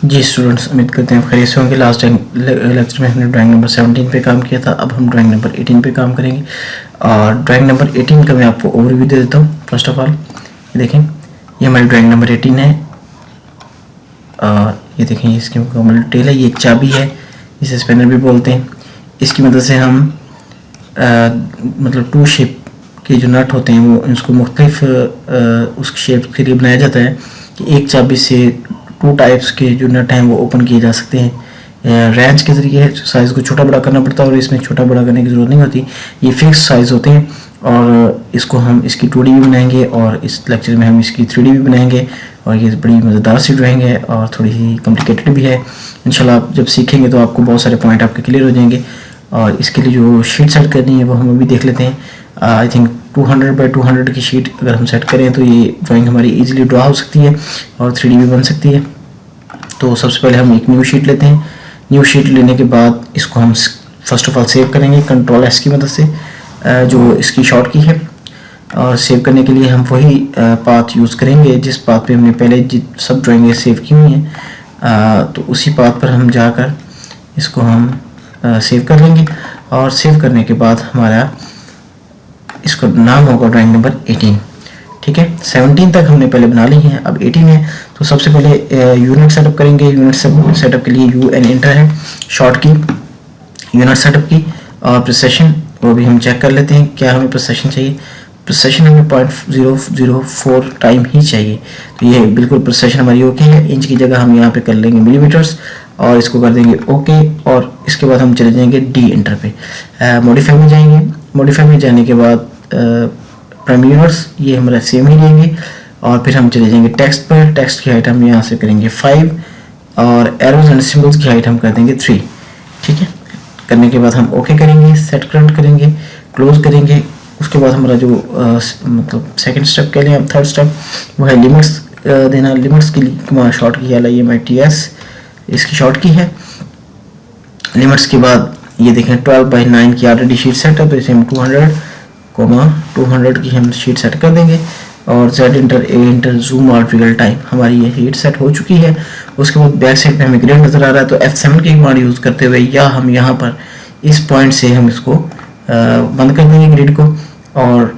जी students, उम्मीद करते हैं आप खैरियत से होंगे। लास्ट लेक्चर में हमने ड्राइंग नंबर 17 पे काम किया था। अब हम ड्राइंग नंबर 18 पे काम करेंगे। और ड्राइंग नंबर 18 का मैं आपको ओवरव्यू दे देता हूँ। फर्स्ट ऑफ ऑल ये देखें, ये हमारी ड्राइंग नंबर 18 है। और ये देखें, इसकी मुकम्मल डिटेल है। ये एक चाबी है, इसे स्पेनर भी बोलते हैं। इसकी मदद से हम मतलब टू शेप के जो नट होते हैं वो इसको मुख्तलिफ उस शेप के लिए बनाया जाता है कि एक चाबी से टू टाइप्स के जो नट हैं वो ओपन किए जा सकते हैं। रेंच के ज़रिए साइज़ को छोटा बड़ा करना पड़ता है और इसमें छोटा बड़ा करने की ज़रूरत नहीं होती। ये फिक्स साइज़ होते हैं और इसको हम इसकी 2D भी बनाएंगे और इस लेक्चर में हम इसकी 3D भी बनाएंगे। और ये बड़ी मज़ेदार सी ड्राइंग है और थोड़ी सी कॉम्प्लिकेटेड भी है। इंशाल्लाह आप जब सीखेंगे तो आपको बहुत सारे पॉइंट आपके क्लियर हो जाएंगे। और इसके लिए जो शीट सेट करनी है वो हम अभी देख लेते हैं। आई थिंक 200 बाई 200 की शीट अगर हम सेट करें तो ये ड्राइंग हमारी इजीली ड्रा हो सकती है और 3D भी बन सकती है। तो सबसे पहले हम एक न्यू शीट लेते हैं। न्यू शीट लेने के बाद इसको हम फर्स्ट ऑफ ऑल सेव करेंगे कंट्रोल S की मदद से, जो इसकी शॉर्ट की है। और सेव करने के लिए हम वही पाथ यूज़ करेंगे जिस पाथ पे हमने पहले सब ड्राइंगें सेव की हुई हैं। तो उसी पाथ पर हम जाकर इसको हम सेव कर लेंगे। और सेव करने के बाद हमारा इसका नाम होगा ड्राइंग नंबर 18। ठीक है, 17 तक हमने पहले बना ली है, अब 18 है। तो सबसे पहले यूनिट सेटअप करेंगे। यूनिट सेटअप के लिए UN एंटर है शॉर्ट की यूनिट सेटअप की। और प्रिसेशन वो भी हम चेक कर लेते हैं क्या हमें प्रिसेशन चाहिए। प्रिसेशन हमें 0.004 टाइम ही चाहिए। तो ये बिल्कुल प्रिसेशन हमारी ओके है। इंच की जगह हम यहाँ पे कर लेंगे मिलीमीटर्स और इसको कर देंगे ओके। और इसके बाद हम चले जाएंगे D एंटर पे, मॉडिफाई में जाएंगे। मॉडिफाई में जाने के बाद प्राइमरी यूनिट्स ये हमारा सेम ही रहेंगे। और फिर हम चले जाएंगे टेक्स्ट पर। टेक्स्ट की हाइट हम यहाँ से करेंगे 5 और एरोज एंड सिंबल्स की हाइट हम कर देंगे 3। ठीक है, करने के बाद हम ओके करेंगे, सेट करंट करेंगे, क्लोज करेंगे। उसके बाद हमारा जो मतलब सेकंड स्टेप के लिए हम थर्ड स्टेप वो है लिमिट्स देना। लिमिट्स के लिए शॉर्ट की है LIMITS, इसकी शॉर्ट की है। लिमिट्स के बाद ये देखें 12/9 की ऑलरेडी शीट सेट है, तो इसे हम 200 की हम शीट सेट कर देंगे। और Z inter A inter zoom out real time हमारी ये शीट सेट हो चुकी है। उसके बाद बैक साइड पे हमें ग्रिड नज़र आ रहा है, तो F7 की कमांड यूज़ करते हुए या हम यहाँ पर इस पॉइंट से हम इसको बंद कर देंगे ग्रिड को। और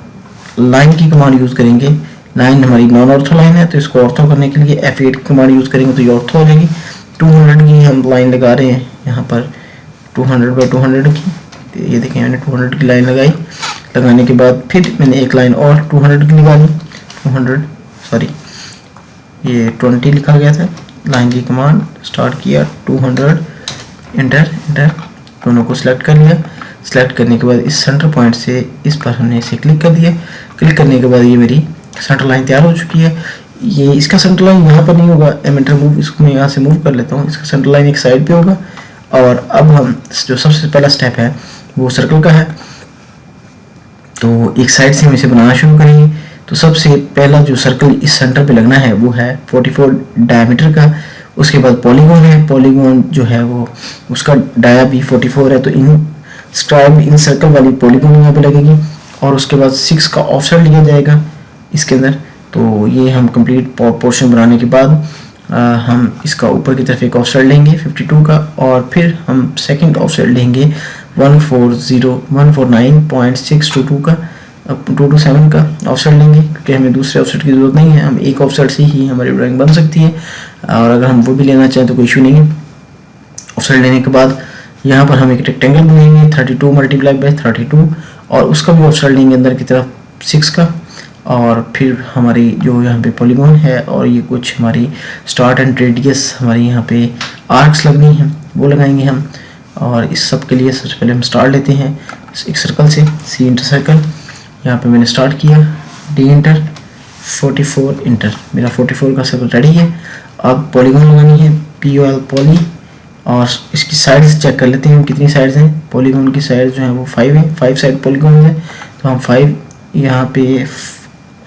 लाइन की कमांड यूज़ करेंगे। लाइन हमारी नॉन ऑर्थो लाइन है, तो इसको ऑर्थो करने के लिए F8 की कमांड यूज़ करेंगे तो ये ऑर्थो हो जाएगी। 200 की हम लाइन लगा रहे हैं यहाँ पर 200 बाई 200 की। ये देखें, मैंने 200 की लाइन लगाई। लगाने के बाद फिर मैंने एक लाइन और 200 की निकाली। 20 लिखा गया था। लाइन की कमांड स्टार्ट किया, 200 एंटर दोनों को सिलेक्ट कर लिया। सिलेक्ट करने के बाद इस सेंटर पॉइंट से इस पर हमने इसे क्लिक कर दिया। क्लिक करने के बाद ये मेरी सेंटर लाइन तैयार हो चुकी है। ये इसका सेंटर लाइन यहाँ पर नहीं होगा, एमिटर मूव, इसको मैं यहाँ से मूव कर लेता हूँ। इसका सेंटर लाइन एक साइड पे होगा। और अब हम जो सबसे पहला स्टेप है वो सर्कल का है, तो एक साइड से हम इसे बनाना शुरू करेंगे। तो सबसे पहला जो सर्कल इस सेंटर पे लगना है वो है 44 डायमीटर का। उसके बाद पॉलीगॉन है। पॉलीगॉन जो है वो उसका डाया भी 44 है, तो इंस्क्राइब इन सर्कल वाली पॉलीगॉन यहाँ पे लगेगी। और उसके बाद 6 का ऑफसेट लिया जाएगा इसके अंदर। तो ये हम कंप्लीट पोर्शन बनाने के बाद हम इसका ऊपर की तरफ एक ऑफसेट लेंगे 52 का। और फिर हम सेकंड ऑफसेट लेंगे 149.622 का 227 का ऑफसेट लेंगे, क्योंकि हमें दूसरे ऑफसेट की ज़रूरत नहीं है। हम एक ऑफसेट से ही हमारी ड्राइंग बन सकती है। और अगर हम वो भी लेना चाहें तो कोई इशू नहीं है। ऑफसेट लेने के बाद यहाँ पर हम एक रेक्टेंगल बनाएंगे 32 मल्टीप्लाई बाई 32 और उसका भी ऑफसेट लेंगे अंदर की तरफ 6 का। और फिर हमारी जो यहाँ पे पॉलीगॉन है और ये कुछ हमारी स्टार्ट एंड रेडियस हमारी यहाँ पे आर्क्स लगनी है वो लगाएंगे हम। और इस सब के लिए सबसे पहले हम स्टार्ट लेते हैं एक सर्कल से, C इंटर सर्कल। यहाँ पे मैंने स्टार्ट किया, D इंटर 44 इंटर, मेरा 44 का सर्कल रेडी है। अब पॉलीगॉन लगानी है POL पॉली। और इसकी साइड्स चेक कर लेते हैं हम कितनी साइड्स हैं। पॉलीगॉन की साइड जो है वो 5 है, 5 साइड पॉलीगॉन है। तो हम 5 यहाँ पे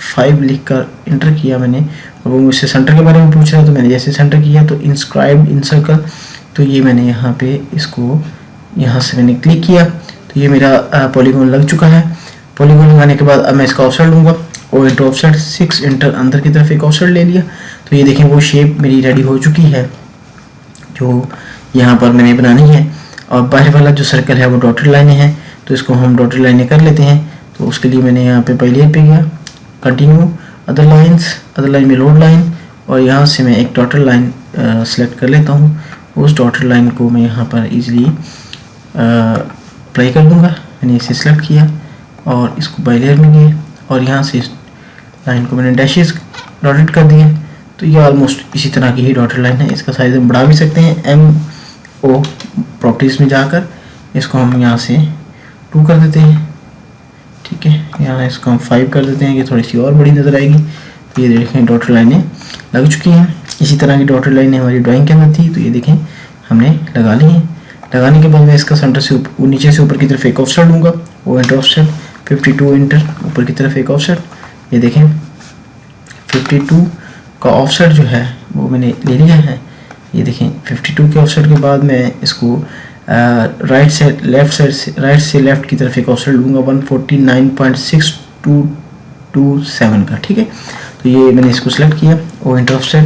5 लिख कर इंटर किया मैंने। और वो मुझसे सेंटर के बारे में पूछ रहा है, तो मैंने जैसे सेंटर किया तो इंस्क्राइब्ड इन सर्कल, तो ये मैंने यहाँ पे इसको यहाँ से मैंने क्लिक किया तो ये मेरा पॉलीगॉन लग चुका है। पॉलीगॉन लगाने के बाद अब मैं इसका ऑफसेट लूँगा। O इंटर ऑफसेट 6 इंटर अंदर की तरफ एक ऑफसेट ले लिया। तो ये देखें वो शेप मेरी रेडी हो चुकी है। जो यहाँ पर मैंने बनानी है। और बाहर वाला जो सर्कल है वो डॉटेड लाइनें हैं, तो इसको हम डॉटेड लाइनें कर लेते हैं। तो उसके लिए मैंने यहाँ पे पहले पे गया, कंटिन्यू अदर लाइन में लोड लाइन, और यहाँ से मैं एक डॉटेड लाइन सेलेक्ट कर लेता हूँ। उस डॉटेड लाइन को मैं यहाँ पर इजीली अप्लाई कर दूँगा। मैंने इसे सेलेक्ट किया और इसको बाई लेयर में गए और यहाँ से इस लाइन को मैंने डैशेस डॉटेड कर दिए। तो ये ऑलमोस्ट इसी तरह की ही डॉटेड लाइन है। इसका साइज हम बढ़ा भी सकते हैं, MO प्रॉपर्टीज़ में जाकर इसको हम यहाँ से 2 कर देते हैं, ठीक है। यहाँ इसको हम 5 कर देते हैं, ये थोड़ी सी और बड़ी नज़र आएगी। तो ये देखें डॉटेड लाइनें लग चुकी हैं। इसी तरह की डॉटेड लाइनें हमारी ड्राइंग के अंदर थी, तो ये देखें हमने लगा ली हैं। लगाने के बाद मैं इसका सेंटर से नीचे से ऊपर की तरफ एक ऑफसेट दूंगा, वो इंटर ऑफसेट 52 इंटर ऊपर की तरफ एक ऑफसेट। ये देखें 52 का ऑफसेट जो है वो मैंने ले लिया है। ये देखें 52 के ऑफसेट के बाद मैं इसको राइट से लेफ्ट की तरफ एक ऑफसेट लूँगा 149.6227 का, ठीक है। तो ये मैंने इसको सेलेक्ट किया और इंटर ऑफसेट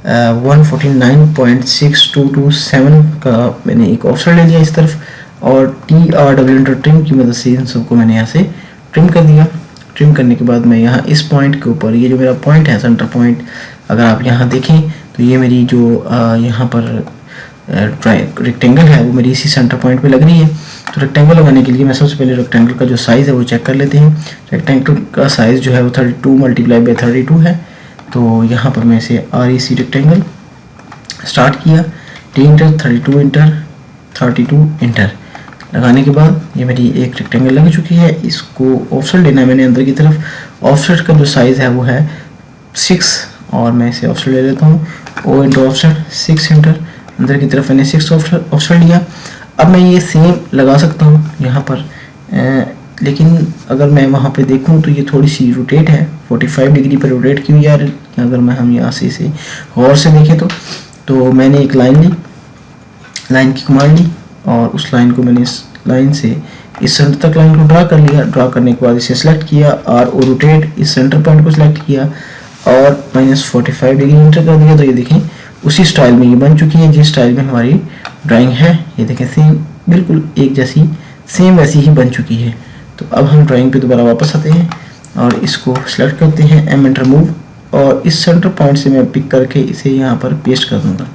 149.6227 का मैंने एक ऑफसेट ले लिया इस तरफ, और TR ट्रिम की मदद से इन सबको मैंने यहाँ से ट्रिम कर दिया। ट्रिम करने के बाद मैं यहाँ इस पॉइंट के ऊपर, ये जो मेरा पॉइंट है सेंटर पॉइंट, अगर आप यहाँ देखें तो ये मेरी जो यहाँ पर रेक्टेंगल है वो मेरी इसी सेंटर पॉइंट पे लग रही है। तो रेक्टेंगल लगाने के लिए मैं सबसे पहले रेक्टेंगल का जो साइज़ है वो चेक कर लेते हैं। रेक्टेंगल का साइज़ जो है वो 32 × 32 है। तो यहाँ पर मैं इसे REC रेक्टेंगल स्टार्ट किया, T इंटर 32 इंटर 32 इंटर लगाने के बाद ये मेरी एक रेक्टेंगल लग चुकी है। इसको ऑफसेट लेना है मैंने अंदर की तरफ। ऑफसेट का जो साइज़ है वो है 6 और मैं इसे ऑफसेट ले लेता हूँ, O इंटर ऑफसेट 6 इंटर अंदर की तरफ मैंने 6 ऑफसेट लिया। अब मैं ये सेम लगा सकता हूँ यहाँ पर, लेकिन अगर मैं वहाँ पे देखूँ तो ये थोड़ी सी रोटेट है, 45 डिग्री पर रोटेट की हुई है। अगर मैं हम यहाँ से इसे गौर से देखें तो मैंने एक लाइन ली, लाइन की कमांड ली और उस लाइन को मैंने इस लाइन से इस सेंटर तक लाइन को ड्रा कर लिया। ड्रा करने के बाद इसे सेलेक्ट किया और रोटेट इस सेंटर पॉइंट को सिलेक्ट किया और -45 डिग्री इंटर कर दिया। तो ये देखें उसी स्टाइल में ये बन चुकी है जिस स्टाइल में हमारी ड्राइंग है। ये देखें सेम बिल्कुल एक जैसी सेम वैसी ही बन चुकी है। तो अब हम ड्राइंग पे दोबारा वापस आते हैं और इसको सेलेक्ट करते हैं, M एंटर मूव, और इस सेंटर पॉइंट से मैं पिक करके इसे यहाँ पर पेस्ट कर दूँगा।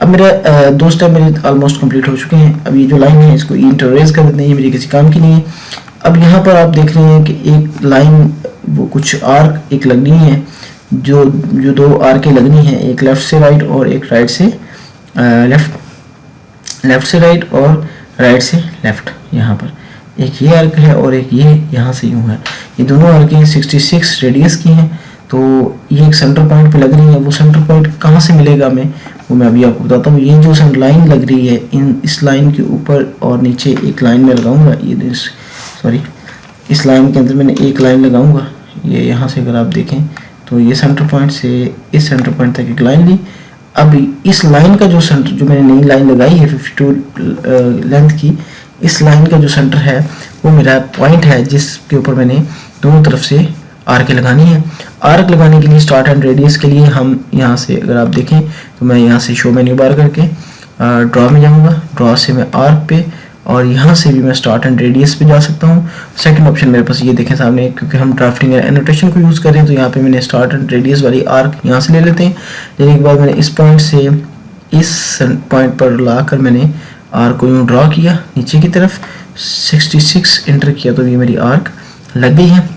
अब मेरा 2 स्टेप मेरे ऑलमोस्ट कंप्लीट हो चुके हैं। अब ये जो लाइन है इसको इंटररेज कर देते हैं, ये मेरी किसी काम की नहीं है। अब यहाँ पर आप देख रहे हैं कि एक लाइन वो कुछ आर्क एक लगनी है, जो 2 आर्कें लगनी है, एक लेफ़्ट से राइट और एक राइट से लेफ़्ट से राइट और राइट से लेफ़्ट। यहाँ पर एक ये आर्क है और एक ये यहाँ से यूँ है। ये दोनों आर्कें 66 रेडियस की हैं। तो ये एक सेंटर पॉइंट पे लग रही है। वो सेंटर पॉइंट कहाँ से मिलेगा वो मैं अभी आपको बताता हूँ। ये जो लाइन लग रही है इस लाइन के ऊपर और नीचे एक लाइन में लगाऊंगा। ये इस लाइन के अंदर मैंने एक लाइन लगाऊंगा। ये यहाँ से अगर आप देखें तो ये सेंटर पॉइंट से इस सेंटर पॉइंट तक एक लाइन ली। अब इस लाइन का जो सेंटर, जो मैंने नई लाइन लगाई है 52 लेंथ की, इस लाइन का जो सेंटर है वो मेरा पॉइंट है जिसके ऊपर मैंने दोनों तरफ से आर्क लगानी है। आर्क लगाने के लिए स्टार्ट एंड रेडियस के लिए हम यहाँ से अगर आप देखें तो मैं यहाँ से शो मेन्यू बार करके ड्रॉ में जाऊँगा। ड्रॉ से मैं आर्क पे और यहाँ से भी मैं स्टार्ट एंड रेडियस पे जा सकता हूँ। सेकंड ऑप्शन मेरे पास ये देखें सामने, क्योंकि हम ड्राफ्टिंग एनोटेशन को यूज़ कर रहे हैं तो यहाँ पे मैंने स्टार्ट एंड रेडियस वाली आर्क यहाँ से ले लेते हैं। लेने के बाद मैंने इस पॉइंट से इस पॉइंट पर लाकर मैंने आर्क को यूँ ड्रॉ किया नीचे की तरफ, 66 इंटर किया तो ये मेरी आर्क लग गई है।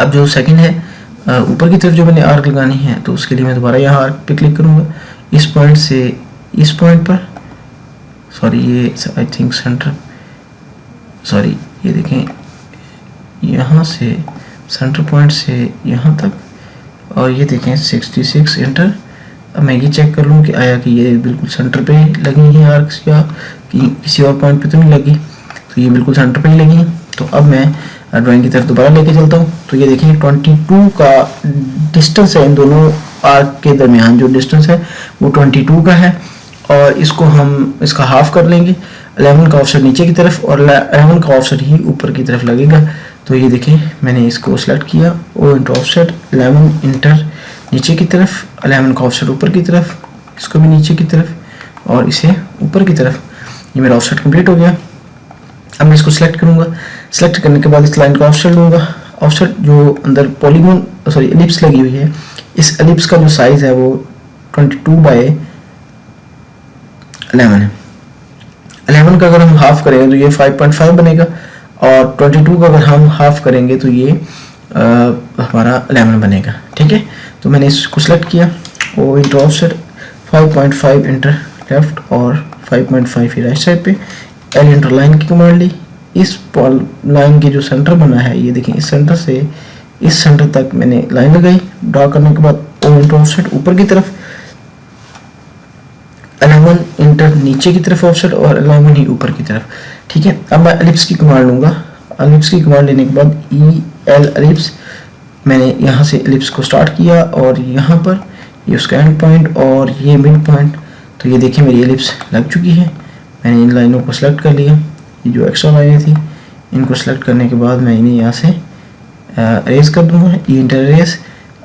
अब जो सेकंड है ऊपर की तरफ जो मैंने आर्क लगानी है तो उसके लिए मैं दोबारा यहाँ आर्क पे क्लिक करूँगा। इस पॉइंट से इस पॉइंट पर, ये आई थिंक सेंटर, ये देखें यहाँ से सेंटर पॉइंट से यहाँ तक, और ये देखें 66 इंटर। अब मैं ये चेक कर लूँ कि आया कि ये बिल्कुल सेंटर पे लगी है आर्क्स या कि किसी और पॉइंट पे तो नहीं लगी। तो ये बिल्कुल सेंटर पे ही लगी है। तो अब मैं ड्राइंग की तरफ दोबारा लेके चलता हूँ। तो ये देखें 22 का डिस्टेंस है इन दोनों आर्क के दरमियान, जो डिस्टेंस है वो 22 का है और इसको हम इसका हाफ कर लेंगे। 11 का ऑफसेट नीचे की तरफ और 11 का ऑफसेट ही ऊपर की तरफ लगेगा। तो ये देखें मैंने इसको सेलेक्ट किया, O इंटर ऑफसेट 11 इंटर नीचे की तरफ, 11 का ऑफसेट ऊपर की तरफ, इसको भी नीचे की तरफ और इसे ऊपर की तरफ। ये मेरा ऑफसेट कंप्लीट हो गया। अब मैं इसको सिलेक्ट करूँगा। सिलेक्ट करने के बाद इस लाइन का ऑफसेट लूँगा। ऑफसेट जो अंदर पॉलीगॉन एलिप्स लगी हुई है, इस एलिप्स का जो साइज़ है वो 22/11 है। 11 का अगर हम हाफ करेंगे तो ये 5.5 बनेगा और 22 का अगर हम हाफ करेंगे तो ये हमारा 11 बनेगा। ठीक है, तो मैंने इसको सिलेक्ट किया और इंटर ऑफसेट 5.5 इंटर लेफ्ट और 5.5 ही राइट साइड पे। एल इंटर लाइन की कमांड ली। इस लाइन के जो सेंटर बना है, ये देखें, इस सेंटर से इस सेंटर तक मैंने लाइन लगाई। ड्रा करने के बाद ओ इंटर ऑफसेट ऊपर की तरफ, 11 इंटर नीचे की तरफ ऑफसेट और 11 ही ऊपर की तरफ। ठीक है, अब मैं एलिप्स की कमांड लूँगा। एलिप्स की कमांड लेने के बाद ई एल एलिप्स, मैंने यहाँ से एलिप्स को स्टार्ट किया और यहाँ पर ये उसका एंड पॉइंट और ये मिड पॉइंट। तो ये देखिए मेरी एलिप्स लग चुकी है। मैंने इन लाइनों को सिलेक्ट कर लिया। ये जो एक्स्ट्रा लाइनें थी इनको सिलेक्ट करने के बाद मैं इन्हें यहाँ से अरेज कर दूँगा। ई इंटर अरेज।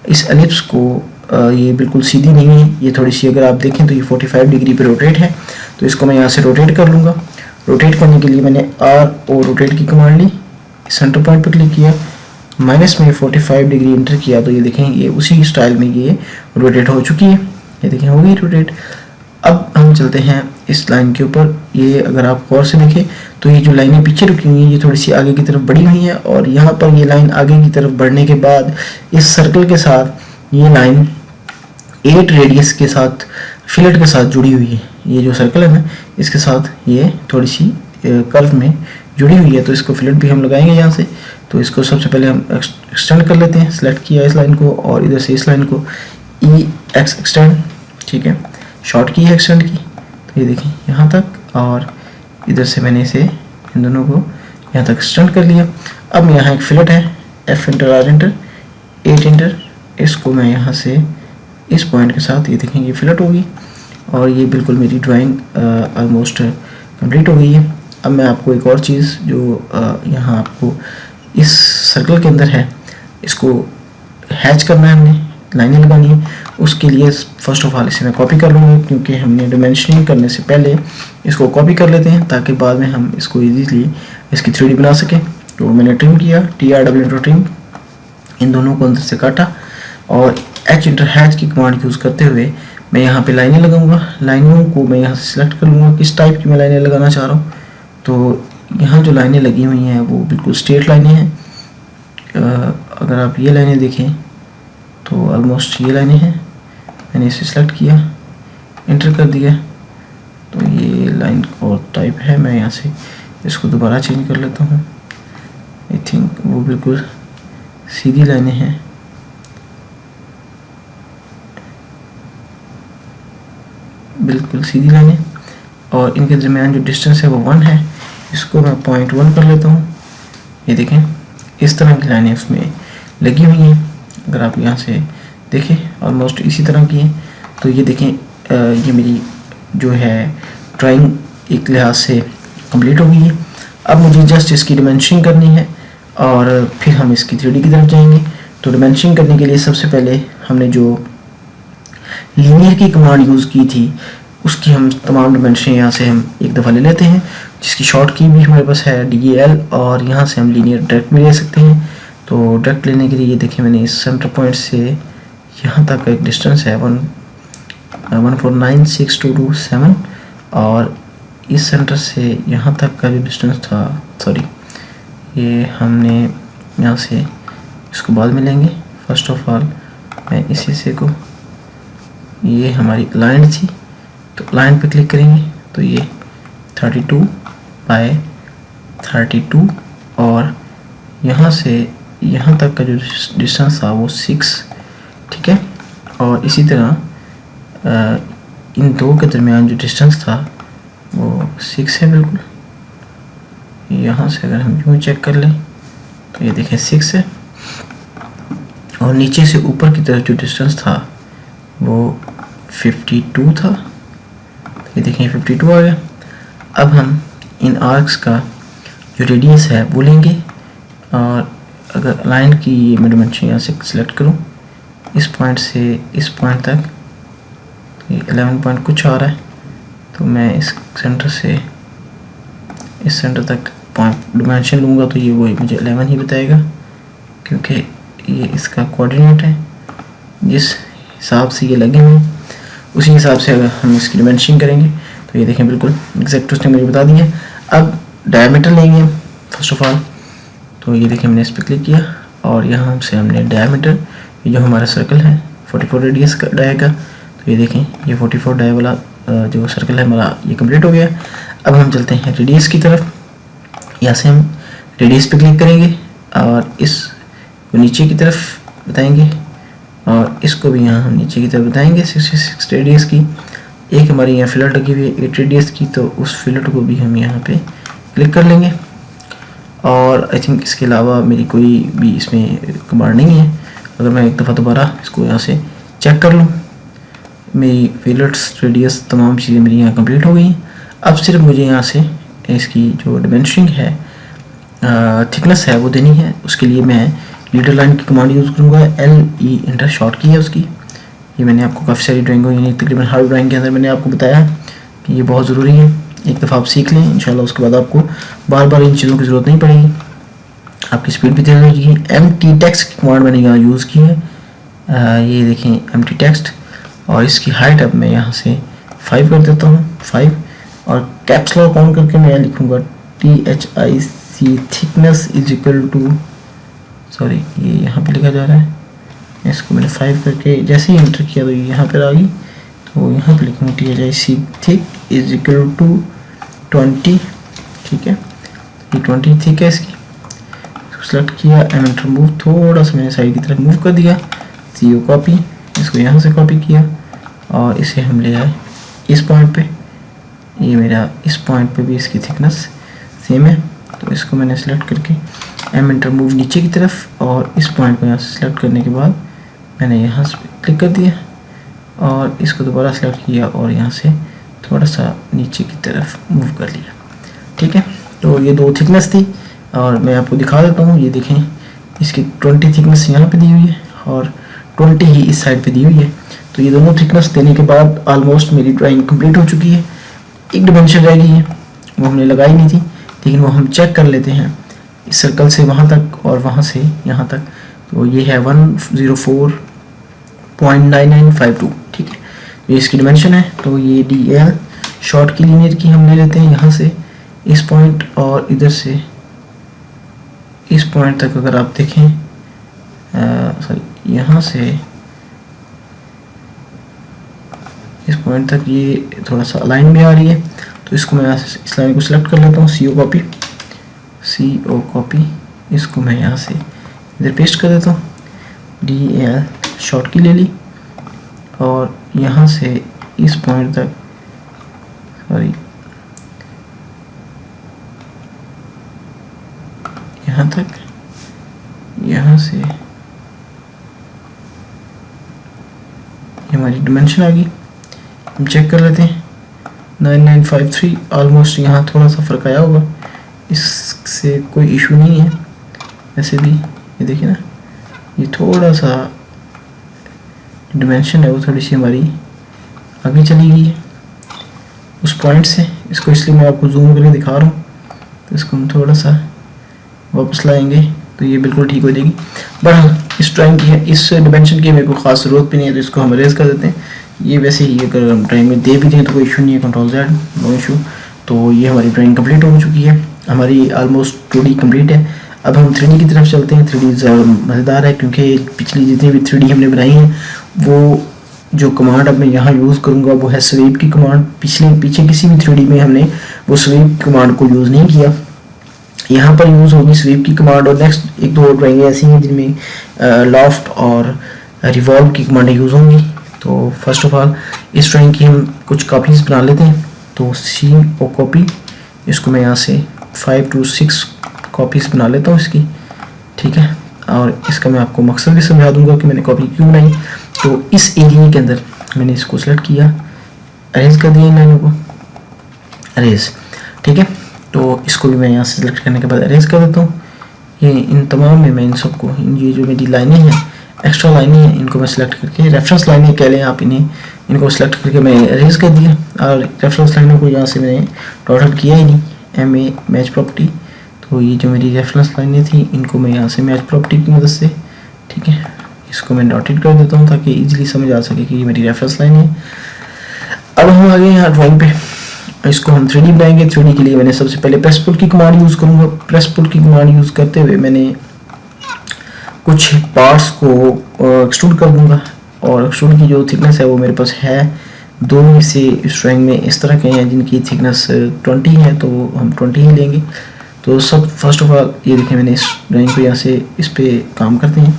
इस एलिप्स को ये बिल्कुल सीधी नहीं है, ये थोड़ी सी अगर आप देखें तो ये 45 डिग्री पे रोटेट है। तो इसको मैं यहाँ से रोटेट कर लूँगा। रोटेट करने के लिए मैंने आर और रोटेट की कमांड ली। सेंटर पॉइंट पर क्लिक किया, माइनस में 45 डिग्री इंटर किया तो ये देखें ये उसी स्टाइल में ये रोटेट हो चुकी है। ये देखें हो गई रोटेट। अब हम चलते हैं इस लाइन के ऊपर। ये अगर आप गौर से देखें तो ये जो लाइनें पीछे रुकी हुई हैं ये थोड़ी सी आगे की तरफ बढ़ी हुई हैं और यहाँ पर ये लाइन आगे की तरफ बढ़ने के बाद इस सर्कल के साथ ये लाइन 8 रेडियस के साथ फिलेट के साथ जुड़ी हुई है। ये जो सर्कल है ना, इसके साथ ये थोड़ी सी कर्व में जुड़ी हुई है। तो इसको फिलेट भी हम लगाएंगे यहाँ से। तो इसको सबसे पहले हम एक्सटेंड कर लेते हैं। सेलेक्ट किया इस लाइन को और इधर से इस लाइन को ई एक्स एक्सटेंड। ठीक है, शॉर्ट की है एक्सटेंड की। तो ये देखें यहाँ तक और इधर से मैंने इसे इन दोनों को यहाँ तक एक्सटेंड कर लिया। अब यहाँ एक फिलेट है, F into R into 8 into. इसको मैं यहाँ से इस पॉइंट के साथ ये देखें ये फिलेट होगी और ये बिल्कुल मेरी ड्राइंग ऑलमोस्ट कंप्लीट हो गई है। अब मैं आपको एक और चीज़ जो यहाँ आपको इस सर्कल के अंदर है, इसको हैच करना है, हमने लाइनें लगानी है। उसके लिए फर्स्ट ऑफ ऑल इसे मैं कॉपी कर लूँगा क्योंकि हमने डिमेंशनिंग करने से पहले इसको कॉपी कर लेते हैं ताकि बाद में हम इसको इजीली इसकी 3D बना सकें। तो मैंने ट्रिम किया, TRW ट्रिम, इन दोनों को अंदर से काटा और एच इंटर हैच की कमांड यूज़ करते हुए मैं यहाँ पे लाइनें लगाऊंगा। लाइनों को मैं यहाँ से सिलेक्ट कर लूँगा किस टाइप की मैं लाइनें लगाना चाह रहा हूँ। तो यहाँ जो लाइनें लगी हुई हैं वो बिल्कुल स्ट्रेट लाइनें हैं। अगर आप ये लाइनें देखें तो ऑलमोस्ट ये लाइनें हैं। मैंने इसे सिलेक्ट किया, इंटर कर दिया, तो ये लाइन और टाइप है। मैं यहाँ से इसको दोबारा चेंज कर लेता हूँ। आई थिंक वो बिल्कुल सीधी लाइनें हैं। बिल्कुल सीधी लाइनें और इनके दरमियान जो डिस्टेंस है वो 1 है। इसको मैं 0.1 कर लेता हूँ। ये देखें इस तरह की लाइनें उसमें लगी हुई हैं। अगर आप यहाँ से देखें ऑलमोस्ट इसी तरह की है। तो ये देखें ये मेरी जो है ड्राइंग एक लिहाज से कंप्लीट हो गई है। अब मुझे जस्ट इसकी डिमेंशनिंग करनी है और फिर हम इसकी 3D की तरफ जाएंगे। तो डिमेंशनिंग करने के लिए सबसे पहले हमने जो लीनियर की कमांड यूज़ की थी उसकी हम तमाम डिमेंशन यहाँ से हम एक दफ़ा ले लेते हैं, जिसकी शॉर्ट की भी हमारे पास है DEL और यहाँ से हम लीनियर डायरेक्ट भी ले सकते हैं। तो डायरेक्ट लेने के लिए ये देखें मैंने इस सेंटर पॉइंट से यहाँ तक का एक डिस्टेंस है 1496227 और इस सेंटर से यहाँ तक का जो डिस्टेंस था, सॉरी ये हमने यहाँ से इसको बाद में लेंगे। फर्स्ट ऑफ ऑल मैं इसी से को, ये हमारी लाइन थी तो लाइन पे क्लिक करेंगे तो ये 32/32 और यहाँ से यहाँ तक का जो डिस्टेंस था वो 6, ठीक है। और इसी तरह इन दो के दरमियान जो डिस्टेंस था वो 6 है बिल्कुल। यहाँ से अगर हम यूँ चेक कर लें तो ये देखें 6 है और नीचे से ऊपर की तरफ जो डिस्टेंस था वो 52 था। ये देखें 52 आ गया। अब हम इन आर्क्स का जो रेडियस है वो लेंगे और अगर लाइन की मैं डिमेंशन यहाँ से सिलेक्ट करूँ इस पॉइंट से इस पॉइंट तक, ये 11 पॉइंट कुछ आ रहा है, तो मैं इस सेंटर से इस सेंटर तक पॉइंट डिमेंशन लूँगा तो ये वही मुझे 11 ही बताएगा, क्योंकि ये इसका कोऑर्डिनेट है। जिस हिसाब से ये लगे हुए उसी हिसाब से अगर हम इसकी डिमेंशन करेंगे तो ये देखें बिल्कुल एग्जैक्ट उसने मुझे बता दिया। अब डायमीटर लेंगे हम फर्स्ट ऑफ ऑल, तो ये देखें मैंने इस पर क्लिक किया और यहाँ से हमने डायमीटर, ये जो हमारा सर्कल है 44 रेडियस का डाय का, तो ये देखें ये 44 डाय वाला जो सर्कल है हमारा ये कंप्लीट हो गया। अब हम चलते हैं रेडियस की तरफ। यहाँ से हम रेडियस पे क्लिक करेंगे और इस को नीचे की तरफ बताएंगे और इसको भी यहाँ हम नीचे की तरफ बताएंगे 66 रेडियस की। एक हमारी यहाँ फिलर लगी हुई है 8 रेडियस की, तो उस फिलर को भी हम यहाँ पे क्लिक कर लेंगे। और आई थिंक इसके अलावा मेरी कोई भी इसमें कमांड नहीं है। अगर मैं एक दफ़ा दोबारा इसको यहाँ से चेक कर लूँ, मेरी फिलर्स रेडियस तमाम चीज़ें मेरी यहाँ कंप्लीट हो गई हैं। अब सिर्फ मुझे यहाँ से इसकी जो डिमेंशनिंग है, थिकनेस है वो देनी है। उसके लिए मैं लीडर लाइन की कमांड यूज़ करूँगा, LE इंटर शॉर्ट की है उसकी। ये मैंने आपको काफ़ी सारी ड्राइंगों यानी तकरीबन हर ड्राइंग के अंदर मैंने आपको बताया कि ये बहुत ज़रूरी है। एक दफ़ा आप सीख लें इंशाल्लाह, उसके बाद आपको बार बार इन चीज़ों की ज़रूरत नहीं पड़ेगी, आपकी स्पीड भी तेज़ होगी। MT टेक्स्ट की कमांड मैंने यहाँ यूज़ की है, ये देखें MT टेक्स्ट, और इसकी हाइट अब मैं यहाँ से 5 कर देता हूँ 5, और कैप्स लॉक ऑन करके मैं लिखूँगा THIC thickness is equal to, sorry ये यहाँ पे लिखा जा रहा है, इसको मैंने 5 करके जैसे ही एंटर किया तो ये यहाँ पर आ गई, तो यहाँ पे लिखूँगा THIC thick is equal to 20, ठीक है। ये 20 थिक है इसकी, सेलेक्ट किया, एंटर मूव, थोड़ा सा मैंने साइड की तरफ मूव कर दिया, CO कॉपी, इसको यहाँ से कॉपी किया और इसे हम ले आए इस पॉइंट पे। ये मेरा इस पॉइंट पे भी इसकी थिकनेस सेम है, तो इसको मैंने सेलेक्ट करके एंटर मूव नीचे की तरफ, और इस पॉइंट को यहाँ से सेलेक्ट करने के बाद मैंने यहाँ से क्लिक कर दिया और इसको दोबारा सेलेक्ट किया और यहाँ से थोड़ा सा नीचे की तरफ मूव कर लिया, ठीक है। तो ये 2 थिकनेस थी और मैं आपको दिखा देता हूँ। ये देखें इसकी 20 थिकनेस यहाँ पे दी हुई है और 20 ही इस साइड पे दी हुई है। तो ये दोनों थिकनेस देने के बाद ऑलमोस्ट मेरी ड्राइंग कंप्लीट हो चुकी है। एक डिमेंशन रह गई है, वो हमने लगाई नहीं थी, लेकिन वो हम चेक कर लेते हैं इस सर्कल से वहाँ तक और वहाँ से यहाँ तक। तो ये है 104.9952, ठीक है। ये इसकी डिमेंशन है। तो ये DL शॉर्ट की लीनियर की हम ले लेते हैं यहाँ से इस पॉइंट, और इधर से इस पॉइंट तक अगर आप देखें, सॉरी यहाँ से इस पॉइंट तक ये थोड़ा सा लाइन में आ रही है, तो इसको मैं इस लाइन को सिलेक्ट कर लेता हूँ, CO कॉपी, इसको मैं यहाँ से इधर पेस्ट कर देता हूँ, DL शॉर्ट की ले ली और यहाँ से इस पॉइंट तक, सॉरी यहाँ तक, यहाँ से ये हमारी डिमेंशन आ गई। हम चेक कर लेते हैं 9953, ऑलमोस्ट यहाँ थोड़ा सा फ़र्क आया होगा, इससे कोई इशू नहीं है। वैसे भी ये देखिए ना, ये थोड़ा सा डिमेंशन है वो थोड़ी सी हमारी आगे चली गई है उस पॉइंट से। इसको इसलिए मैं आपको जूम करके दिखा रहा हूँ, तो इसको हम थोड़ा सा वापस लाएंगे तो ये बिल्कुल ठीक हो जाएगी। बहरहाल इस ड्राइंग की है, इस डिमेंशन की मेरे को ख़ास ज़रूरत भी नहीं है, तो इसको हम अरेज कर देते हैं। ये वैसे ही अगर हम ड्राइंग में दे भी दें तो कोई इशू नहीं है, Ctrl+Z, नो इशू। तो ये हमारी ड्राइंग कंप्लीट हो चुकी है, हमारी ऑलमोस्ट 2D कंप्लीट है। अब हम 3D की तरफ चलते हैं। 3D ज़्यादा मज़ेदार है क्योंकि पिछली जितनी भी 3D हमने बनाई हैं, वो जो कमांड अब मैं यहाँ यूज़ करूँगा वो है स्वीप की कमांड। पीछे किसी भी 3D में हमने वो स्वीप कमांड को यूज़ नहीं किया, यहाँ पर यूज़ होगी स्वीप की कमांड। और नेक्स्ट 1-2 ड्राइंगें ऐसी हैं जिनमें लॉफ्ट और रिवॉल्व की कमांडें यूज़ होंगी। तो फर्स्ट ऑफ ऑल इस ड्राइंग की हम कुछ कॉपीज़ बना लेते हैं। तो CO कॉपी, इसको मैं यहाँ से 5 to 6 कॉपीज़ बना लेता हूँ इसकी, ठीक है। और इसका मैं आपको मकसद भी समझा दूंगा कि मैंने कॉपी क्यों बनाई। तो इस एरिया के अंदर मैंने इसको सेलेक्ट किया, अरेंज कर दिया इन लाइनों को, अरेंज, ठीक है। तो इसको भी मैं यहाँ से सेलेक्ट करने के बाद अरेंज कर देता हूँ। ये इन तमाम में मैं इन सबको, ये जो मेरी लाइनें हैं, एक्स्ट्रा लाइनें हैं, इनको मैं सेलेक्ट करके रेफरेंस लाइनें कह लें आप इन्हें, इनको सेलेक्ट करके मैंने अरेंज कर दिया और रेफरेंस लाइनों को यहाँ से मैंने डॉट आउट किया ही नहीं, MA मैच प्रॉपर्टी। तो ये जो मेरी रेफरेंस लाइनें थी इनको मैं यहाँ से मैच प्रॉपर्टी की मदद से, ठीक है, इसको मैं डॉटेड कर देता हूँ ताकि इजीली समझ आ सके कि ये मेरी रेफरेंस लाइन है। अब हम आ गए यहाँ ड्राइंग पे, इसको हम 3D बनाएंगे। 3D के लिए मैंने सबसे पहले प्रेस पुल की कमांड यूज़ करूँगा। प्रेस पुल की कमांड यूज़ करते हुए मैंने कुछ पार्ट्स को एक्सट्रूड कर दूँगा और एक्सट्रूड की जो थिकनेस है वो मेरे पास है 2 में से इस ड्राइंग में इस तरह के हैं जिनकी थिकनेस 20 है, तो हम 20 ही लेंगे। तो सब फर्स्ट ऑफ ऑल ये देखें, मैंने इस ड्राइंग को यहाँ से इस पे काम करते हैं,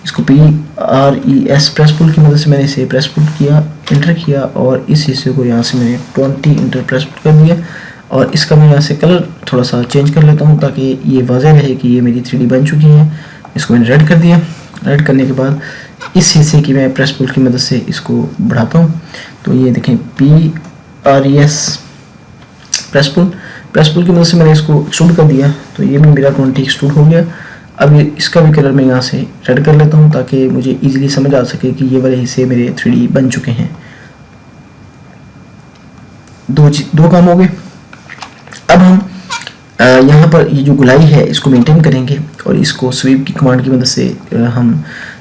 इसको PRES प्रेस पुल की मदद से मैंने इसे प्रेस पुल किया, इंटर किया और इस हिस्से को यहाँ से मैंने 20 इंटर प्रेस पुल कर दिया और इसका मैं यहाँ से कलर थोड़ा सा चेंज कर लेता हूँ ताकि ये वाज़ेह रहे कि ये मेरी 3D बन चुकी है। इसको मैंने रेड कर दिया। रेड करने के बाद इस हिस्से की मैं प्रेस पुल की मदद से इसको बढ़ाता हूँ। तो ये देखें PRES प्रेस पुल की मदद से मैंने इसको एक्सट्रूड कर दिया, तो ये भी मेरा 20 एक्सट्रूड हो गया। अब ये इसका भी कलर मैं यहाँ से रेड कर लेता हूँ ताकि मुझे इजीली समझ आ सके कि ये वाले हिस्से मेरे 3D बन चुके हैं। दो काम हो गए। अब हम यहाँ पर ये जो गुलाई है इसको मेंटेन करेंगे और इसको स्वीप की कमांड की मदद से हम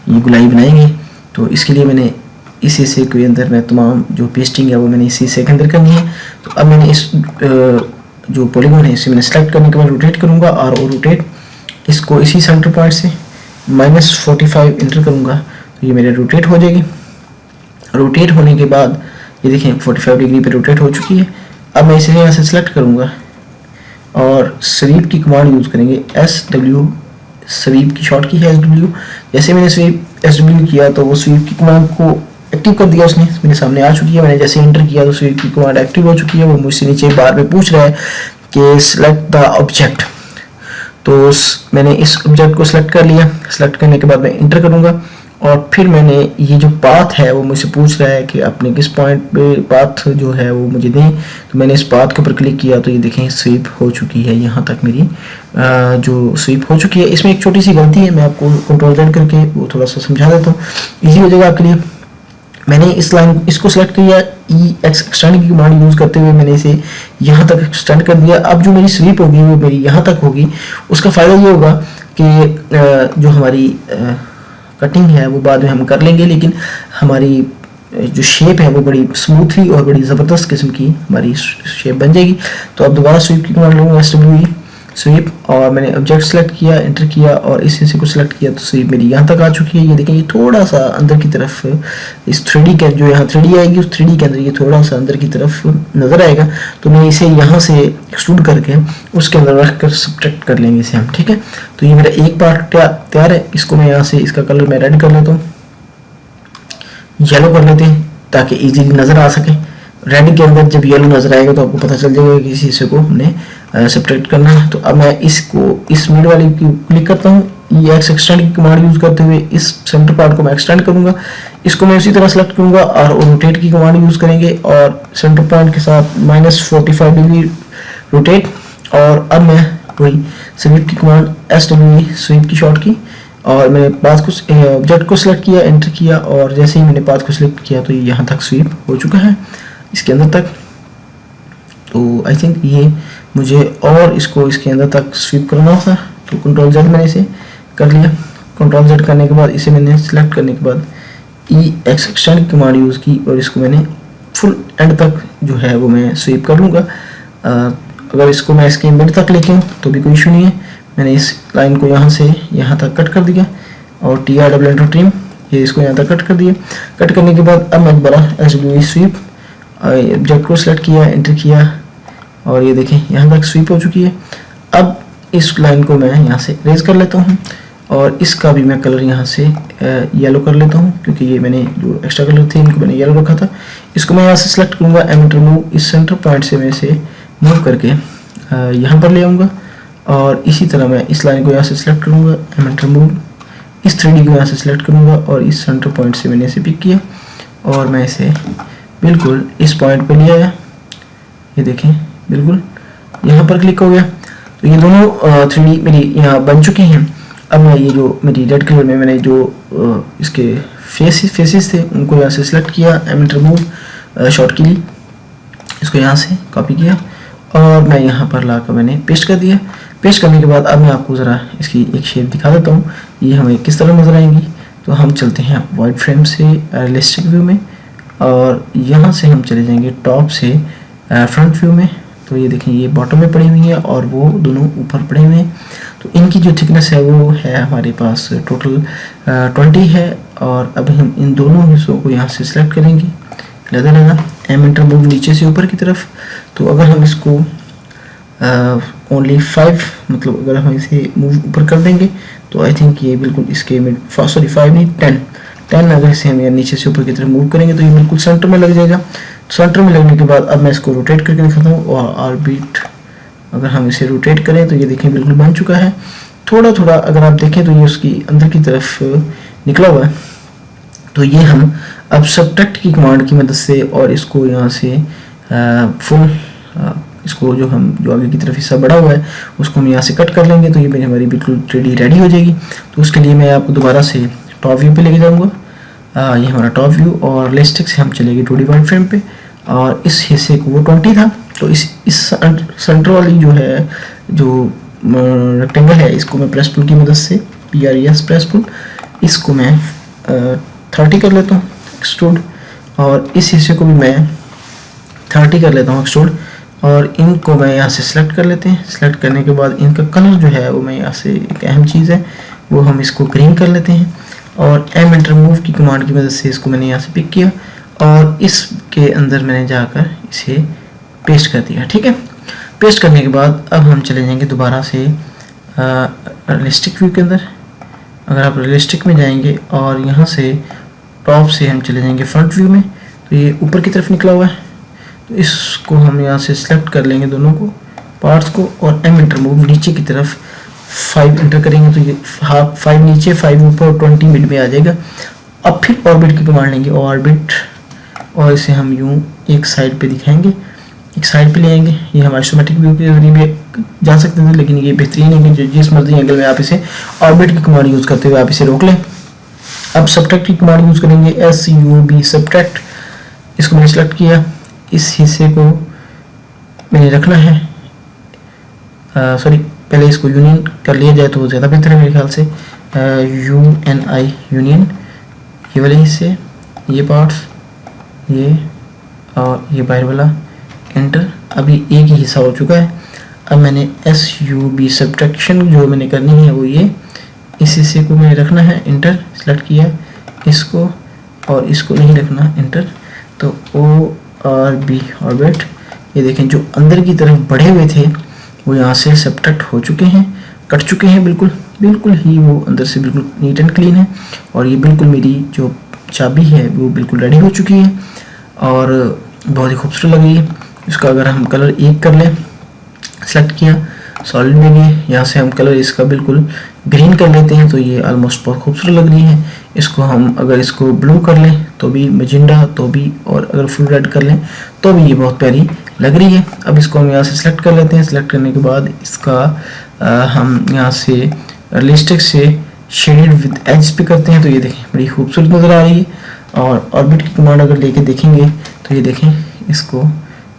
ये गुलाई बनाएंगे। तो इसके लिए मैंने इस हिस्से के अंदर मैं तमाम जो पेस्टिंग है वो मैंने इस हिस्से के अंदर करनी है। तो अब मैंने इस जो पॉलीगॉन है इसे मैंने सेलेक्ट करने के बाद रोटेट करूँगा और रोटेट इसको इसी सेंटर पॉइंट से -45 इंटर करूँगा, तो ये मेरे रोटेट हो जाएगी। रोटेट होने के बाद ये देखें 45 डिग्री पे रोटेट हो चुकी है। अब मैं इसे यहाँ से सिलेक्ट करूँगा और स्वीप की कमांड यूज़ करेंगे, SW, स्वीप की शॉर्ट की है SW। जैसे मैंने स्वीप SW किया तो वो स्वीप की कमांड को एक्टिव कर दिया, उसने मेरे सामने आ चुकी है। मैंने जैसे इंटर किया तो स्वीप की कमांड एक्टिव हो चुकी है। वो मुझसे नीचे बार में पूछ रहा है कि सिलेक्ट द ऑब्जेक्ट, तो मैंने इस ऑब्जेक्ट को सिलेक्ट कर लिया। सिलेक्ट करने के बाद मैं इंटर करूँगा और फिर मैंने ये जो पाथ है वो मुझसे पूछ रहा है कि आपने किस पॉइंट पे पाथ जो है वो मुझे दें। तो मैंने इस पाथ के ऊपर क्लिक किया तो ये देखें स्वीप हो चुकी है, यहाँ तक मेरी जो स्वीप हो चुकी है। इसमें एक छोटी सी गलती है, मैं आपको Ctrl+Z करके वो थोड़ा सा समझा देता हूँ, ईजी हो जाएगा आपके लिए। मैंने इस लाइन इसको सिलेक्ट किया, एक्सटेंड की कमांड यूज़ करते हुए मैंने इसे यहाँ तक एक्सटेंड कर दिया। अब जो मेरी स्वीप होगी वो मेरी यहाँ तक होगी। उसका फ़ायदा ये होगा कि जो हमारी कटिंग है वो बाद में हम कर लेंगे, लेकिन हमारी जो शेप है वो बड़ी स्मूथली और बड़ी ज़बरदस्त किस्म की हमारी शेप बन जाएगी। तो अब दोबारा स्वीप की कमांड लूँगा, SW स्वीप, और मैंने ऑब्जेक्ट सेलेक्ट किया, एंटर किया और इस हिस्से को सिलेक्ट किया तो स्वीप मेरी यहाँ तक आ चुकी है। ये देखें, ये थोड़ा सा अंदर की तरफ इस 3D के जो यहाँ 3D आएगी उस 3D के अंदर ये थोड़ा सा अंदर की तरफ नज़र आएगा। तो मैं इसे यहाँ से एक्सट्रूड करके उसके अंदर रख कर सब्ट्रैक्ट कर लेंगे इसे हम, ठीक है। तो ये मेरा एक पार्ट तैयार है। इसको मैं यहाँ से इसका कलर मैं रेड कर लेता हूँ, येलो कर लेते हैं ताकि इजीली नज़र आ सके। रेड के अंदर जब येलो नज़र आएगा तो आपको पता चल जाएगा कि इस हिस्से को हमने सब्ट्रैक्ट करना है। तो अब मैं इसको इस मिड वाली की क्लिक करता हूँ, ये एक्सटेंड की कमांड यूज़ करते हुए इस सेंटर पार्ट को मैं एक्सटेंड करूँगा। इसको मैं उसी तरह सेलेक्ट करूँगा और रोटेट की कमांड यूज़ करेंगे और सेंटर पॉइंट के साथ -45 डिग्री रोटेट। और अब मैं वही स्वीप की कमांड SW स्वीप की शॉर्ट की और मैंने पाथ को ऑब्जेक्ट को सिलेक्ट किया, एंटर किया और जैसे ही मैंने पाथ को सिलेक्ट किया तो ये यहाँ तक स्वीप हो चुका है इसके अंदर तक। तो आई थिंक ये मुझे और इसको इसके अंदर तक स्वीप करना था, तो Ctrl+Z मैंने इसे कर लिया। Ctrl+Z करने के बाद इसे मैंने सिलेक्ट करने के बाद एक्सटेंड की कमांड यूज़ की और इसको मैंने फुल एंड तक जो है वो मैं स्वीप कर लूँगा। अगर इसको मैं इसके मिड तक लेके हूँ तो भी कोई इशू नहीं है। मैंने इस लाइन को यहाँ से यहाँ तक कट कर दिया और TR ट्रिम ये इसको यहाँ तक कट कर दिया। कट करने के बाद अब मैं दोबारा SW स्वीप ऑब्जेक्ट को सिलेक्ट किया, एंटर किया और ये देखें यहाँ तक स्वीप हो चुकी है। अब इस लाइन को मैं यहाँ से रेज कर लेता हूँ और इसका भी मैं कलर यहाँ से येलो कर लेता हूँ क्योंकि ये मैंने जो एक्स्ट्रा कलर थे इनको मैंने येलो रखा था। इसको मैं यहाँ से सिलेक्ट करूँगा, एमिटर मूव, इस सेंटर पॉइंट से मैं इसे मूव करके यहाँ पर ले आऊँगा और इसी तरह मैं इस लाइन को यहाँ से सिलेक्ट करूँगा, एमिटर मूव, इस 3D को यहाँ से सिलेक्ट करूँगा और इस सेंटर पॉइंट से मैंने इसे पिक किया और मैं इसे बिल्कुल इस पॉइंट पर ले आया। ये देखें बिल्कुल यहाँ पर क्लिक हो गया। तो ये दोनों 3D मेरी यहाँ बन चुकी हैं। अब मैं ये जो मेरी रेड कलर में मैंने जो इसके फेसेस थे उनको यहाँ से सिलेक्ट किया, एमिट रिमूव शॉर्ट की ली, इसको यहाँ से कॉपी किया और मैं यहाँ पर लाकर मैंने पेस्ट कर दिया। पेस्ट करने के बाद अब मैं आपको ज़रा इसकी एक शेप दिखा देता हूँ, ये हमें किस तरह नज़र आएंगी। तो हम चलते हैं वाइड फ्रेम से रियलिस्टिक व्यू में और यहाँ से हम चले जाएंगे टॉप से फ्रंट व्यू में। तो ये देखें ये बॉटम में पड़ी हुई है और वो दोनों ऊपर पड़े हुए हैं। तो इनकी जो थिकनेस है वो है हमारे पास टोटल 20 है। और अब हम इन दोनों हिस्सों को यहाँ से सिलेक्ट करेंगे लगा एम एंटर मूव नीचे से ऊपर की तरफ। तो अगर हम इसको ओनली 5 मतलब अगर हम इसे मूव ऊपर कर देंगे तो आई थिंक ये बिल्कुल इसके में 5 नहीं 10 अगर इसे हम नीचे से ऊपर की तरफ मूव करेंगे तो ये बिल्कुल सेंटर में लग जाएगा। सेंटर में लगने के बाद अब मैं इसको रोटेट करके दिखाता हूँ और ऑर्बिट अगर हम इसे रोटेट करें तो ये देखें बिल्कुल बन चुका है। थोड़ा थोड़ा अगर आप देखें तो ये उसकी अंदर की तरफ निकला हुआ है। तो ये हम अब सबट्रैक्ट की कमांड की मदद से और इसको यहाँ से फुल इसको जो आगे की तरफ हिस्सा बड़ा हुआ है उसको हम यहाँ से कट कर लेंगे। तो ये मेरी हमारी बिल्कुल 3D रेडी हो जाएगी। तो उसके लिए मैं आपको दोबारा से टॉप व्यू पे लेके जाऊँगा। ये हमारा टॉप व्यू और रियलिस्टिक से हम चलेंगे 2D वाइड फ्रेम पे और इस हिस्से को वो 20 था। तो इस सेंटर वाली जो है जो रेक्टेंगल है इसको मैं प्रेस पुल की मदद से PRES प्रेस पुल इसको मैं 30 कर लेता हूँ एक्सट्रूड और इस हिस्से को भी मैं 30 कर लेता हूँ एक्सट्रूड और इनको मैं यहाँ से सिलेक्ट कर लेते हैं। सिलेक्ट करने के बाद इनका कलर जो है वो मैं यहाँ से एक अहम चीज़ है वो हम इसको ग्रीन कर लेते हैं और एम एंटर मूव की कमांड की मदद से इसको मैंने यहाँ से पिक किया और इसके अंदर मैंने जाकर इसे पेस्ट कर दिया। ठीक है, पेस्ट करने के बाद अब हम चले जाएंगे दोबारा से रियलिस्टिक व्यू के अंदर। अगर आप रियलिस्टिक में जाएंगे और यहाँ से टॉप से हम चले जाएंगे फ्रंट व्यू में तो ये ऊपर की तरफ निकला हुआ है। तो इसको हम यहाँ से सिलेक्ट कर लेंगे दोनों को पार्ट्स को और एम एंटर मूव नीचे की तरफ 5 एंटर करेंगे तो ये 5 नीचे 5 ऊपर 20 मिड में आ जाएगा। अब फिर ऑर्बिट की कमांड लेंगे ऑर्बिट और इसे हम यूँ एक साइड पे दिखाएंगे, एक साइड पे ले आएंगे। ये हमारे आइसोमेट्रिक व्यू के जरिए भी जा सकते थे लेकिन ये बेहतरीन है कि जिस मर्जी एंगल में आप इसे ऑर्बिट की कमांड यूज़ करते हुए आप इसे रोक लें। अब सबट्रैक्ट की कमांड यूज़ करेंगे SUB सबट्रैक्ट। इसको मैंने सेलेक्ट किया, इस हिस्से को मैंने रखना है सॉरी पहले इसको यूनियन कर लिया जाए तो ज़्यादा बेहतर है मेरे ख्याल से। UNI यूनियन ये वाले हिस्से ये पार्ट्स ये और ये बाहर वाला एंटर। अभी एक ही हिस्सा हो चुका है। अब मैंने SUB सब्ट्रैक्शन जो मैंने करनी है वो ये इस हिस्से को मैंने रखना है एंटर सेलेक्ट किया इसको और इसको नहीं रखना एंटर। तो ORB ऑर्बिट ये देखें जो अंदर की तरफ बढ़े हुए थे वो यहाँ से सब्ट्रैक्ट हो चुके हैं, कट चुके हैं बिल्कुल ही वो अंदर से बिल्कुल नीट एंड क्लीन है और ये बिल्कुल मेरी जो चाबी है वो बिल्कुल रेडी हो चुकी है और बहुत ही खूबसूरत लग रही है। इसका अगर हम कलर एक कर लें सेलेक्ट किया सॉलिड में गए यहाँ से हम कलर इसका बिल्कुल ग्रीन कर लेते हैं तो ये ऑलमोस्ट बहुत खूबसूरत लग रही है। इसको हम अगर इसको ब्लू कर लें तो भी मजिंडा तो भी और अगर फुल रेड कर लें तो भी ये बहुत प्यारी लग रही है। अब इसको हम यहाँ से सिलेक्ट कर लेते हैं। सिलेक्ट करने के बाद इसका हम यहाँ से रियलिस्टिक से शेडेड विद एज पे करते हैं तो ये देखें बड़ी खूबसूरत नज़र आ रही है। और ऑर्बिट की कमांड अगर लेके देखेंगे तो ये देखें इसको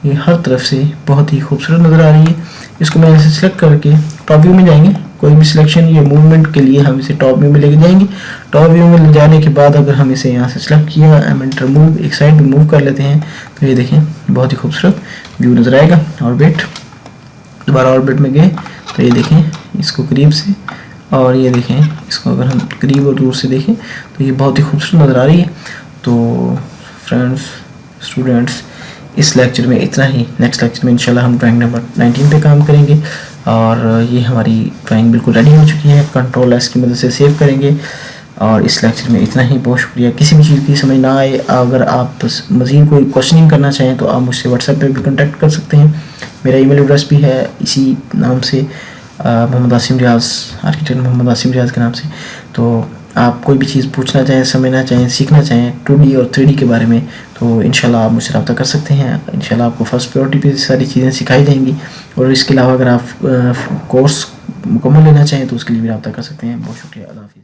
ये हर तरफ से बहुत ही खूबसूरत नज़र आ रही है। इसको मैं ऐसे सिलेक्ट करके टॉप व्यू में जाएंगे, कोई भी सिलेक्शन या मूवमेंट के लिए हम इसे टॉप व्यू में लेके जाएंगे। टॉप व्यू में ले जाने के बाद अगर हम इसे यहाँ से सिलेक्ट किया एम एंटर मूव एक साइड में मूव कर लेते हैं तो ये देखें बहुत ही खूबसूरत व्यू नज़र आएगा। ऑर्बिट दोबारा ऑर्बिट में गए तो ये देखें इसको करीब से और ये देखें इसको अगर हम करीब और दूर से देखें तो ये बहुत ही खूबसूरत नज़र आ रही है। तो फ्रेंड्स स्टूडेंट्स इस लेक्चर में इतना ही। नेक्स्ट लेक्चर में इंशाल्लाह हम ड्राइंग नंबर 19 पे काम करेंगे और ये हमारी ड्राइंग बिल्कुल रेडी हो चुकी है। कंट्रोल एस की मदद से सेव करेंगे और इस लेक्चर में इतना ही। बहुत शुक्रिया। किसी भी चीज़ की समझ ना आए अगर आप मज़ीद कोई क्वेश्चनिंग करना चाहें तो आप मुझसे व्हाट्सएप पे भी कॉन्टैक्ट कर सकते हैं। मेरा ईमेल एड्रेस भी है इसी नाम से मोहम्मद आसिम रियाज़ आर्किटेक्ट मोहम्मद आसिम रियाज़ के नाम से। तो आप कोई भी चीज़ पूछना चाहें समझना चाहें सीखना चाहें 2D और 3D के बारे में तो इंशाल्लाह आप मुझसे रब्ता कर सकते हैं। इंशाल्लाह आपको फर्स्ट प्रायोरिटी पे सारी चीज़ें सिखाई जाएंगी और इसके अलावा अगर आप कोर्स मुकम्मल लेना चाहें तो उसके लिए भी रब्ता कर सकते हैं। बहुत शुक्रिया। अल्लाह हाफ़िज़।